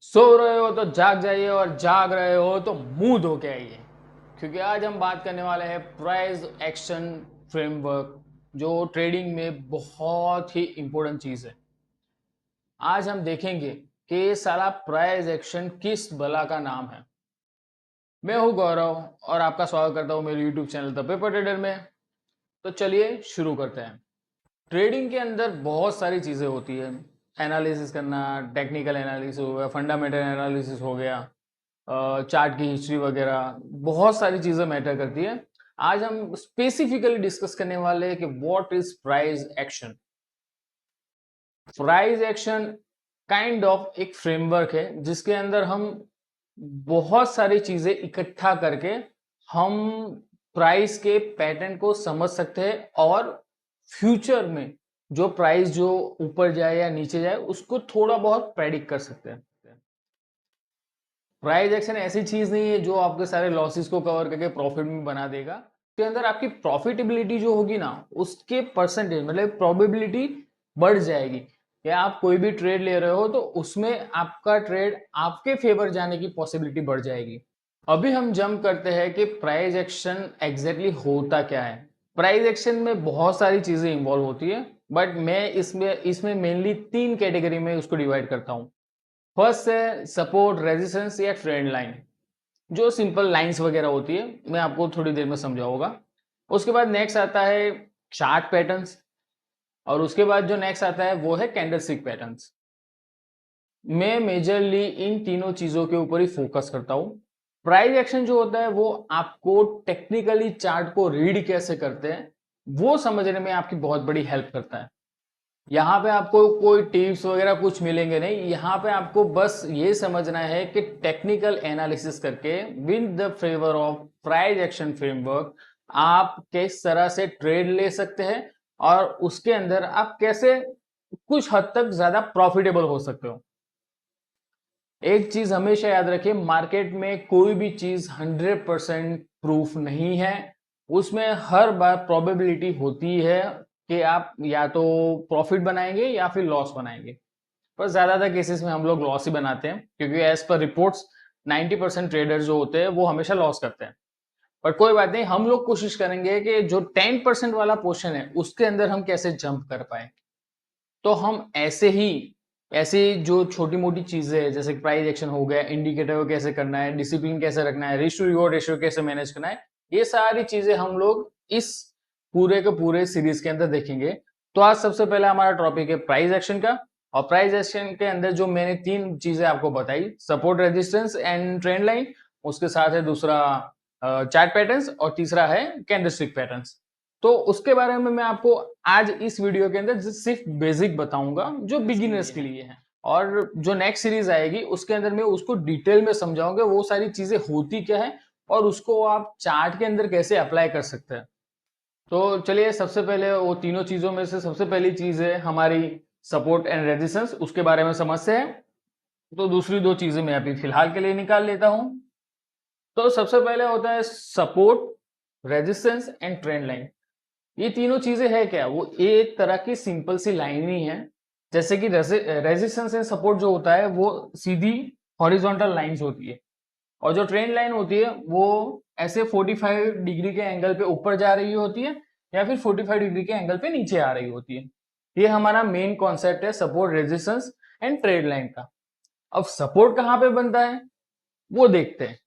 सो रहे हो तो जाग जाइए और जाग रहे हो तो मुंह धो के आइए, क्योंकि आज हम बात करने वाले हैं प्राइस एक्शन फ्रेमवर्क, जो ट्रेडिंग में बहुत ही इंपॉर्टेंट चीज है। आज हम देखेंगे कि ये सारा प्राइस एक्शन किस बला का नाम है। मैं हूं गौरव और आपका स्वागत करता हूं मेरे YouTube channel the paper trader में। तो चलिए शुरू करते हैं। ट्रेडिंग के अंदर बहुत सारी चीजें होती है। एनालिसिस करना, टेक्निकल एनालिसिस हो गया, फंडामेंटल एनालिसिस हो गया, चार्ट की हिस्ट्री वगैरह, बहुत सारी चीजें मैटर करती है। आज हम स्पेसिफिकली डिस्कस करने वाले हैं कि what is price action. Price action kind of एक फ्रेमवर्क है जिसके अंदर हम बहुत सारी चीजें इकट्ठा करके हम प्राइस के पैटर्न को समझ सकते हैं और फ्यूचर में जो प्राइस जो ऊपर जाए या नीचे जाए उसको थोड़ा बहुत प्रेडिक्ट कर सकते हैं। प्राइस एक्शन ऐसी चीज नहीं है जो आपके सारे लॉसेस को कवर करके प्रॉफिट में बना देगा। के अंदर आपकी प्रॉफिटेबिलिटी जो होगी ना, उसके परसेंटेज मतलब प्रोबेबिलिटी बढ़ जाएगी। या आप कोई भी ट्रेड ले रहे हो तो उसमें आपका ट्रेड आपके फेवर जाने की पॉसिबिलिटी बढ़ जाएगी। अभी हम जंप करते हैं कि प्राइस एक्शन एग्जैक्टली होता क्या है। प्राइस एक्शन में बहुत सारी चीजें इंवॉल्व होती है, बट मैं इसमें इसमें मेनली 3 कैटेगरी में उसको डिवाइड करता हूं। फर्स्ट है सपोर्ट, रेजिस्टेंस या ट्रेंड लाइन, जो सिंपल लाइंस वगैरह होती है, मैं आपको थोड़ी देर में समझाऊंगा। उसके बाद नेक्स्ट आता है चार्ट पैटर्न्स, और उसके बाद जो नेक्स्ट आता है वो है कैंडलस्टिक पैटर्न्स। मैं मेजरली इन तीनों चीजों के ऊपर ही फोकस करता हूं। प्राइस एक्शन जो होता है वो आपको टेक्निकली चार्ट को रीड कैसे करते हैं वो समझने में आपकी बहुत बड़ी हेल्प करता है। यहाँ पे आपको कोई टिप्स वगैरह कुछ मिलेंगे नहीं, यहाँ पे आपको बस ये समझना है कि टेक्निकल एनालिसिस करके with the favour of price action framework आप किस तरह से ट्रेड ले सकते हैं और उसके अंदर आप कैसे कुछ हद तक ज्यादा प्रॉफिटेबल हो सकते हो। एक चीज हमेशा याद रखिए, मार्केट में कोई भी चीज 100% प्रूफ नहीं है। उसमें हर बार प्रोबेबिलिटी होती है कि आप या तो प्रॉफिट बनाएंगे या फिर लॉस बनाएंगे। पर ज्यादातर केसेस में हम लोग लॉस ही बनाते हैं, क्योंकि एज पर रिपोर्ट्स 90% ट्रेडर जो होते हैं वो हमेशा लॉस करते हैं। पर कोई बात नहीं, हम लोग कोशिश करेंगे कि जो 10% वाला पोर्शन है उसके अंदर हम कैसे जंप कर पाए। तो हम ऐसे जो छोटी मोटी चीजें हैं, जैसे प्राइस एक्शन हो गया, इंडिकेटर को कैसे करना है, डिसिप्लिन कैसे रखना है, रिस्क टू रिवॉर्ड रेशियो कैसे मैनेज करना है, ये सारी चीजें हम लोग इस पूरे के पूरे सीरीज के अंदर देखेंगे। तो आज सबसे पहले हमारा टॉपिक है प्राइस एक्शन का। और प्राइस एक्शन के अंदर जो मैंने 3 चीजें आपको बताई, support, resistance and trend line, उसके साथ है दूसरा चार्ट पैटर्न्स, और तीसरा है कैंडलस्टिक पैटर्न्स। तो उसके बारे में मैं आपको आज इस वीडियो के अंदर सिर्फ बेसिक बताऊंगा जो बिगिनर्स के लिए है। और जो नेक्स्ट सीरीज आएगी उसके अंदर मैं उसको डिटेल में समझाऊंगा वो सारी चीजें होती क्या है और उसको आप चार्ट के अंदर कैसे अप्लाई कर सकते हैं। तो चलिए, सबसे पहले वो तीनों चीजों में से सबसे पहली चीज है हमारी सपोर्ट एंड रेजिस्टेंस, उसके बारे में समझते हैं। तो दूसरी 2 चीजें मैं अभी फिलहाल के लिए निकाल लेता हूं। तो सबसे पहले होता है support, resistance and trend line. ये तीनों चीजें है क्या, वो एक तरह की सिंपल सी लाइन ही है। जैसे कि रेजिस्टेंस एंड सपोर्ट जो होता है वो सीधी हॉरिजॉन्टल लाइंस होती है, और जो ट्रेंड लाइन होती है वो ऐसे 45 डिग्री के एंगल पे ऊपर जा रही होती है या फिर 45 डिग्री के एंगल पे नीचे आ रही होती है। ये हमारा मेन कॉन्सेप्ट है support, resistance and trend line का। अब सपोर्ट कहाँ पे बनता है वो देखते हैं।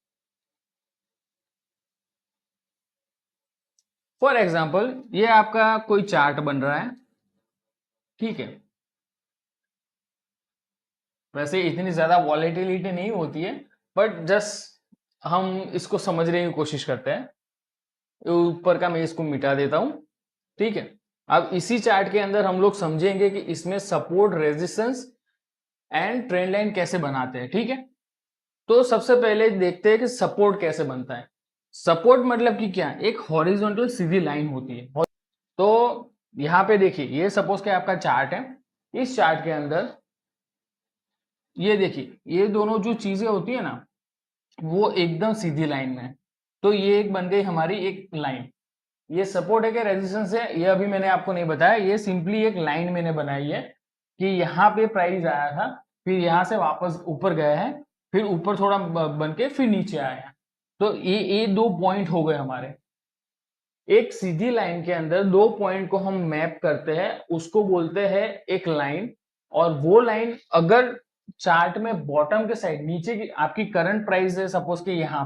फॉर एग्जाम्पल, ये आपका कोई चार्ट बन रहा है, ठीक है। वैसे इतनी ज्यादा वॉलेटिलिटी नहीं होती है, बट जस्ट हम इसको समझने की कोशिश करते हैं। ऊपर का मैं इसको मिटा देता हूं, ठीक है। अब इसी चार्ट के अंदर हम लोग समझेंगे कि इसमें support, resistance and trend line कैसे बनाते हैं, ठीक है। तो सबसे पहले देखते हैं कि सपोर्ट कैसे बनता है। सपोर्ट मतलब कि क्या, एक हॉरिजॉन्टल सीधी लाइन होती है। तो यहाँ पे देखिए, ये सपोज कि आपका चार्ट है। इस चार्ट के अंदर ये देखिए, ये दोनों जो चीजें होती है ना वो एकदम सीधी लाइन में है। तो ये एक बन गई हमारी एक लाइन। ये सपोर्ट है कि रेजिस्टेंस है ये अभी मैंने आपको नहीं बताया, ये सिंपली एक लाइन मैंने बनाई है कि यहाँ पे प्राइस आया था फिर यहाँ से वापस ऊपर गया है, फिर ऊपर थोड़ा बन के फिर नीचे आया है। तो ये 2 पॉइंट हो गए हमारे। एक सीधी लाइन के अंदर 2 पॉइंट को हम मैप करते हैं, उसको बोलते हैं एक लाइन। और वो लाइन अगर चार्ट में बॉटम के साइड नीचे की आपकी करंट प्राइस है, सपोज कि यहाँ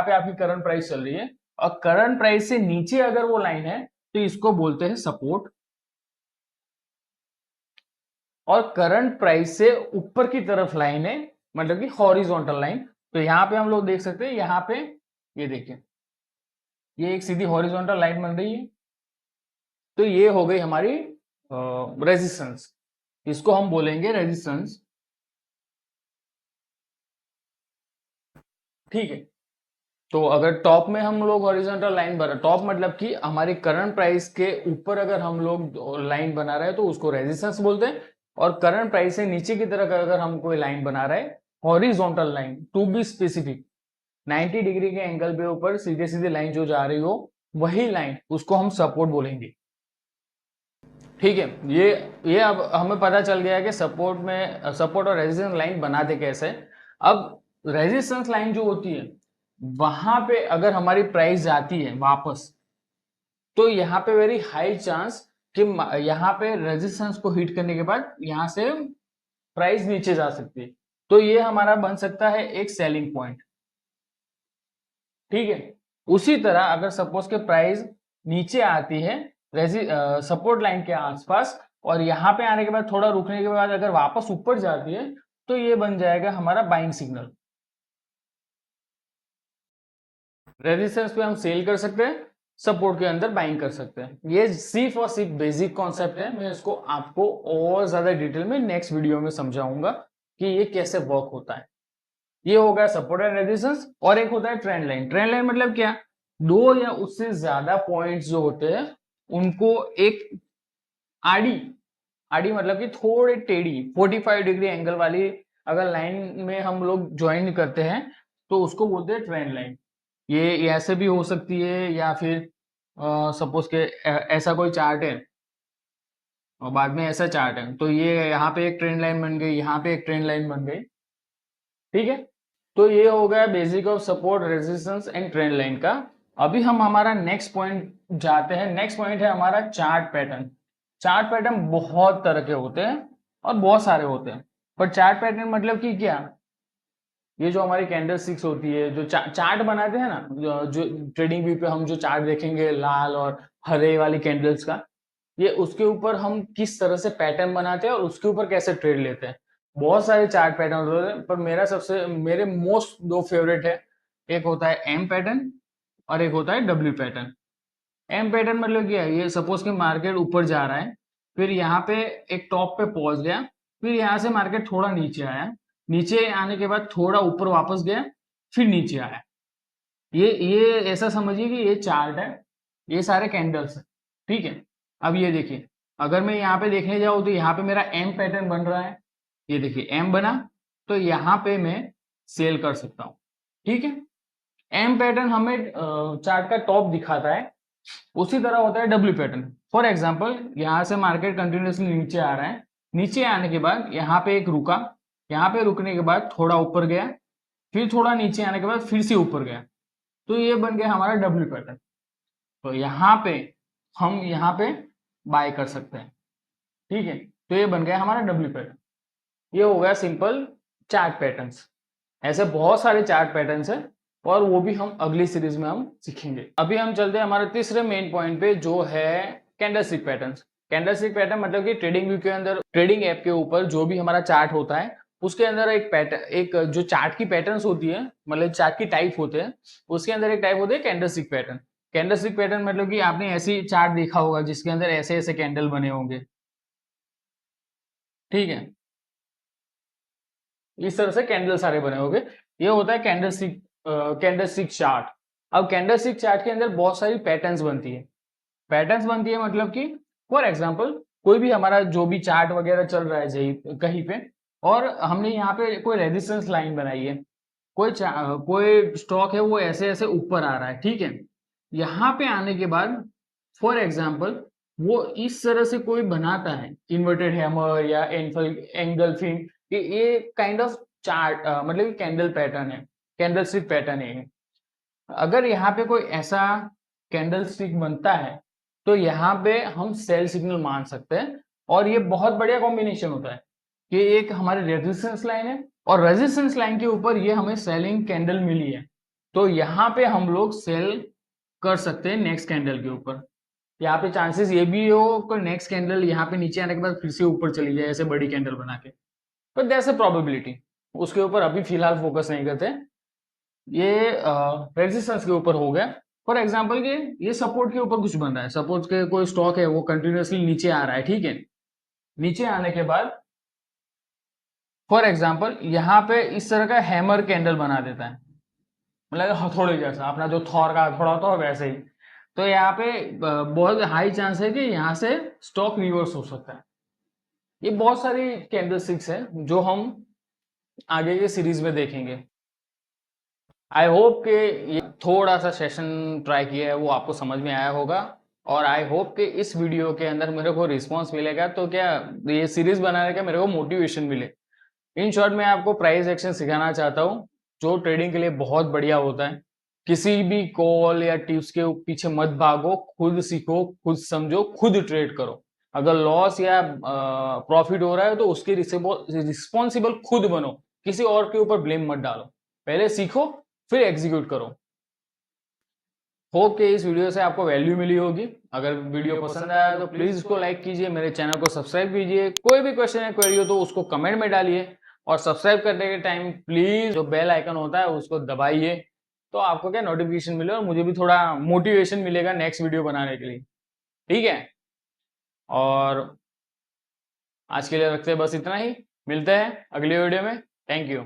पे आपकी करंट प्राइस चल रही है, और करंट प्राइस से नीचे अगर वो लाइन है तो इसको बोलते हैं सपोर्ट। और करंट प्राइस से ऊपर की तरफ लाइन है, मतलब कि हॉरिजॉन्टल लाइन। तो यहाँ पे हम लोग देख सकते हैं, यहाँ पे ये देखिए, ये एक सीधी हॉरिजॉन्टल लाइन बन रही है। तो ये हो गई हमारी रेजिस्टेंस, इसको हम बोलेंगे रेजिस्टेंस। ठीक है। तो अगर टॉप में हम लोग हॉरिजॉन्टल लाइन बना, टॉप मतलब कि हमारी करंट प्राइस के ऊपर अगर हम लोग लाइन बना रहे हैं तो उसको रेजिस्टेंस बोलते हैं। और करंट प्राइस से नीचे की तरफ अगर हम कोई लाइन बना रहे हैं, horizontal line to be specific, 90 degree के एंगल पे ऊपर सीधे सीधे लाइन जो जा रही हो, वही लाइन, उसको हम सपोर्ट बोलेंगे। ठीक है। ये अब हमें पता चल गया है कि सपोर्ट और रेजिस्टेंस लाइन बनाते कैसे। अब रेजिस्टेंस लाइन जो होती है, वहां पे अगर हमारी प्राइस जाती है वापस, तो यहाँ पे वेरी हाई चांस कि यहाँ पे रेजिस्टेंस को हिट करने के बाद यहाँ से प्राइस नीचे जा सकती है। तो ये हमारा बन सकता है एक सेलिंग पॉइंट। ठीक है। उसी तरह अगर सपोज के प्राइस नीचे आती है सपोर्ट लाइन के आसपास, और यहाँ पे आने के बाद थोड़ा रुकने के बाद अगर वापस ऊपर जाती है, तो ये बन जाएगा हमारा बाइंग सिग्नल। रेजिस्टेंस पे हम सेल कर सकते हैं, सपोर्ट के अंदर बाइंग कर सकते हैं। ये सिर्फ और सिर्फ बेसिक कॉन्सेप्ट है, मैं इसको आपको और ज्यादा डिटेल में नेक्स्ट वीडियो में समझाऊंगा कि ये कैसे वर्क होता है। ये हो गया सपोर्ट एंड रेजिस्टेंस। और एक होता है ट्रेंड लाइन। ट्रेंड लाइन मतलब क्या, दो या उससे ज्यादा पॉइंट्स जो होते हैं उनको एक आड़ी, आड़ी मतलब कि थोड़े टेढ़ी 45 डिग्री एंगल वाली अगर लाइन में हम लोग ज्वाइन करते हैं, तो उसको बोलते हैं ट्रेंड लाइन। ये ऐसे भी हो सकती है, या फिर सपोज के ऐसा कोई चार्ट है और बाद में ऐसा चार्ट है, तो ये यहाँ पे एक ट्रेंड लाइन बन गई, यहाँ पे एक ट्रेंड लाइन बन गई। ठीक है। तो ये हो गया basic of support, resistance and trend line का। अभी हम हमारा नेक्स्ट पॉइंट जाते हैं। नेक्स्ट पॉइंट है हमारा चार्ट पैटर्न। चार्ट पैटर्न बहुत तरह के होते हैं और बहुत सारे होते हैं। पर चार्ट पैटर्न मतलब कि क्या, ये जो हमारी कैंडल स्टिक्स होती है, जो चार्ट बनाते हैं ना, जो ट्रेडिंग व्यू पे हम जो चार्ट देखेंगे लाल और हरे वाली कैंडल्स का, ये उसके ऊपर हम किस तरह से पैटर्न बनाते हैं और उसके ऊपर कैसे ट्रेड लेते हैं। बहुत सारे चार्ट पैटर्न होते हैं, पर मेरे मोस्ट दो फेवरेट है। एक होता है एम पैटर्न और एक होता है डब्ल्यू पैटर्न। एम पैटर्न मतलब क्या है, ये सपोज कि मार्केट ऊपर जा रहा है, फिर यहाँ पे एक टॉप पे पहुंच गया, फिर यहाँ से मार्केट थोड़ा नीचे आया, नीचे आने के बाद थोड़ा ऊपर वापस गया, फिर नीचे आया। ये ऐसा समझिए कि ये चार्ट है, ये सारे कैंडल्स है। ठीक है। अब ये देखिए, अगर मैं यहाँ पे देखने जाऊँ तो यहाँ पे मेरा एम पैटर्न बन रहा है, ये देखिए एम बना, तो यहाँ पे मैं सेल कर सकता हूँ। ठीक है। एम पैटर्न हमें चार्ट का टॉप दिखाता है। उसी तरह होता है डब्ल्यू पैटर्न। फॉर एग्जाम्पल, यहाँ से मार्केट कंटिन्यूसली नीचे आ रहा है, नीचे आने के बाद यहाँ पे एक रुका, यहाँ पे रुकने के बाद थोड़ा ऊपर गया, फिर थोड़ा नीचे आने के बाद फिर से ऊपर गया, तो ये बन गया हमारा डब्ल्यू पैटर्न। तो यहाँ पे हम यहाँ पे बाय कर सकते हैं। ठीक है। तो ये बन गया हमारा डब्ल्यू पैटर्न। ये हो गया सिंपल चार्ट पैटर्न्स। ऐसे बहुत सारे चार्ट पैटर्न्स हैं, और वो भी हम अगली सीरीज में हम सीखेंगे। अभी हम चलते हैं हमारे तीसरे मेन पॉइंट पे, जो है कैंडलस्टिक पैटर्न्स। कैंडलस्टिक पैटर्न मतलब कि ट्रेडिंग व्यू के अंदर, ट्रेडिंग ऐप के ऊपर जो भी हमारा चार्ट होता है, उसके अंदर एक पैटर्न, एक जो चार्ट की पैटर्न्स होती है, मतलब चार्ट की टाइप होते हैं, उसके अंदर एक टाइप होती है कैंडलस्टिक पैटर्न। कैंडलस्टिक पैटर्न मतलब कि आपने ऐसी चार्ट देखा होगा जिसके अंदर ऐसे ऐसे कैंडल बने होंगे। ठीक है। इस तरह से कैंडल सारे बने होंगे। ये होता है कैंडलस्टिक चार्ट। अब कैंडलस्टिक चार्ट के अंदर बहुत सारी पैटर्न्स बनती है। पैटर्न्स बनती है मतलब कि फॉर एग्जांपल, कोई भी हमारा जो भी चार्ट वगैरह चल रहा है कहीं पे, और हमने यहाँ पे कोई रेजिस्टेंस लाइन बनाई है, कोई स्टॉक है वो ऐसे ऐसे ऊपर आ रहा है। ठीक है। यहाँ पे आने के बाद फॉर एग्जाम्पल वो इस तरह से कोई बनाता है इन्वर्टेड हैमर या एंगल्फिंग, कि ये काइंड ऑफ चार्ट मतलब कैंडल पैटर्न है, कैंडल स्टिक पैटर्न है। अगर यहाँ पे कोई ऐसा कैंडल स्टिक बनता है तो यहाँ पे हम सेल सिग्नल मान सकते हैं। और ये बहुत बढ़िया कॉम्बिनेशन होता है कि एक हमारी रेजिस्टेंस लाइन है और रेजिस्टेंस लाइन के ऊपर ये हमें सेलिंग कैंडल मिली है, तो यहाँ पे हम लोग सेल कर सकते हैं नेक्स्ट कैंडल के ऊपर। यहाँ पे चांसेस ये भी हो कि नेक्स्ट कैंडल यहाँ पे नीचे आने के बाद फिर से ऊपर चली जाए ऐसे बड़ी कैंडल बना के, पर दैट्स अ प्रोबेबिलिटी, उसके ऊपर अभी फिलहाल फोकस नहीं करते। ये रेजिस्टेंस के ऊपर हो गया। फॉर एग्जांपल के ये सपोर्ट के ऊपर कुछ बन रहा है, सपोज के कोई स्टॉक है वो कंटिन्यूअसली नीचे आ रहा है, ठीक है। नीचे आने के बाद फॉर एग्जांपल यहाँ पे इस तरह का हैमर कैंडल बना देता है, मतलब हथौड़े जैसा, अपना जो थॉर का हथौड़ा होता है वैसे ही। तो यहाँ पे बहुत हाई चांस है कि यहाँ से स्टॉक रिवर्स हो सकता है। ये बहुत सारी कैंडलस्टिक्स है जो हम आगे के सीरीज में देखेंगे। आई होप कि ये थोड़ा सा सेशन ट्राई किया है वो आपको समझ में आया होगा, और आई होप कि इस वीडियो के अंदर मेरे को रिस्पांस मिलेगा, तो क्या ये सीरीज बनाने का मेरे को मोटिवेशन मिले। इन शॉर्ट मैं आपको प्राइस एक्शन सिखाना चाहता हूँ जो ट्रेडिंग के लिए बहुत बढ़िया होता है। किसी भी कॉल या टिप्स के पीछे मत भागो, खुद सीखो, खुद समझो, खुद ट्रेड करो। अगर लॉस या प्रॉफिट हो रहा है तो उसके रिस्पॉन्सिबल खुद बनो, किसी और के ऊपर ब्लेम मत डालो। पहले सीखो फिर एग्जीक्यूट करो। होप कि इस वीडियो से आपको वैल्यू मिली होगी। अगर वीडियो पसंद आया तो प्लीज इसको लाइक कीजिए, मेरे चैनल को सब्सक्राइब कीजिए। कोई भी क्वेश्चन या क्वेरी हो तो उसको कमेंट में डालिए, और सब्सक्राइब करने के टाइम प्लीज जो बेल आइकन होता है उसको दबाइए, तो आपको क्या नोटिफिकेशन मिले और मुझे भी थोड़ा मोटिवेशन मिलेगा नेक्स्ट वीडियो बनाने के लिए। ठीक है, और आज के लिए रखते हैं बस इतना ही। मिलते हैं अगली वीडियो में। Thank you.